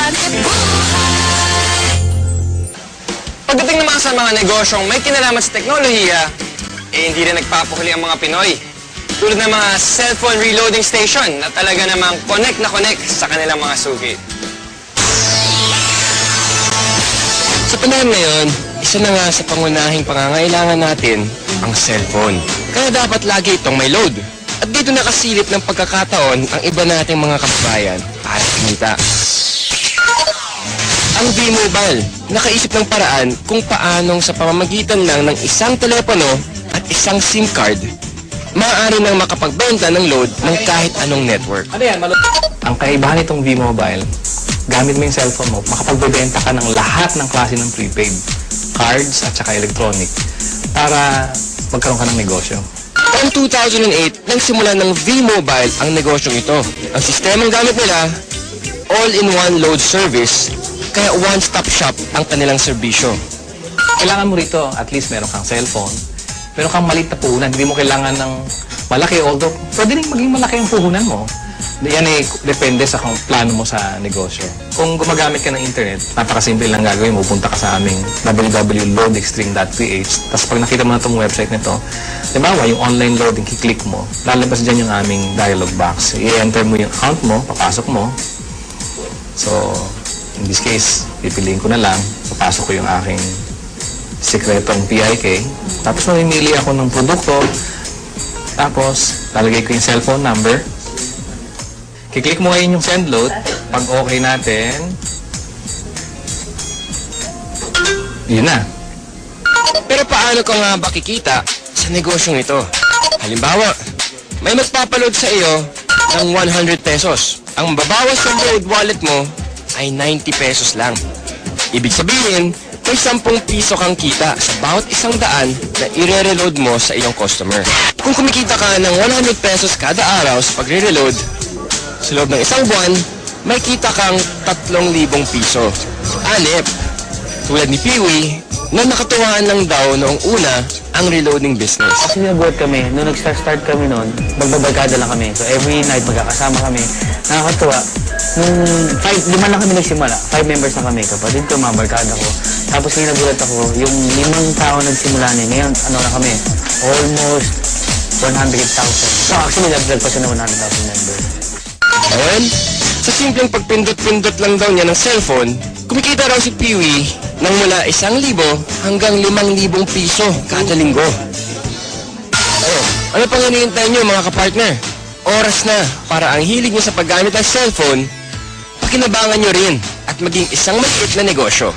hanap buhay. Pagdating naman sa mga negosyong may kinalaman sa teknolohiya, hindi rin nagpapukuli ang mga Pinoy. Tulad ng mga cellphone reloading station na talaga namang connect na connect sa kanilang mga suki. Sa panahon ngayon, isa na nga sa pangunahing pangangailangan natin ang cellphone. Kaya dapat lagi itong may load. At dito nakasilip ng pagkakataon ang iba nating mga kababayan para kumita. Ang V-Mobile, nakaisip ng paraan kung paanong sa pamamagitan lang ng isang telepono at isang SIM card, maaari nang makapagbenta ng load ng kahit anong network. Ang kaibahan nitong V-Mobile, gamit mo yung cellphone mo, makapagbebenta ka ng lahat ng klase ng prepaid, cards at saka electronic, para magkaroon ka ng negosyo. Taong 2008, nagsimula ng V-Mobile ang negosyong ito. Ang sistemang gamit nila, all-in-one load service, kaya one-stop shop ang kanilang serbisyo. Kailangan mo rito, at least meron kang cellphone, meron kang maliit na puhunan, hindi mo kailangan ng malaki, although pwede rin maging malaki ang puhunan mo. Yan ay depende sa kung plano mo sa negosyo. Kung gumagamit ka ng internet, napakasimple lang gagawin mo. Punta ka sa aming www.loadextreme.ph. Tapos pag nakita mo na itong website nito, diba, yung online loading, kiklik mo, lalabas dyan yung aming dialog box. I-enter mo yung account mo, papasok mo. So, in this case, pipiliin ko na lang, papasok ko yung aking sikretong PIK. Tapos mamimili ako ng produkto. Tapos, lalagay ko yung cellphone number. Kiklik mo ngayon yung send load. Pag okay natin, yun na. Pero paano ka nga ba kikita sa negosyong ito? Halimbawa, may magpapaload sa iyo ng 100 pesos. Ang mababawas sa load wallet mo ay 90 pesos lang. Ibig sabihin, may 10 piso kang kita sa bawat 100 na i-reload mo sa iyong customer. Kung kumikita ka ng 100 pesos kada araw sa pagre-reload, sa loob ng isang buwan, may kita kang 3,000 piso. Anip, tulad ni Peewee, na nakatuwaan lang daw noong una ang reloading business. Kasi nagulat kami, nung nag-start kami noon, magbabarkada lang kami. So every night magkakasama kami. Nakakatuwa. Nung 5 lang kami nagsimula, 5 members na kami. Kapatid ko, mga barkada ko. Tapos ngayon nagulat ako, yung 5 tao nagsimula niya. Ngayon, ano na kami, almost 100,000. So actually, nag-vlog pa siya ng 100,000 members. Ngayon, sa simpleng pagpindot-pindot lang daw niya ng cellphone, kumikita raw si Peewee ng mula 1,000 hanggang 5,000 piso kada linggo. Ano pang hinihintay niyo mga kapartner? Oras na para ang hilig niyo sa paggamit ng cellphone, pakinabangan niyo rin at maging isang maliit na negosyo.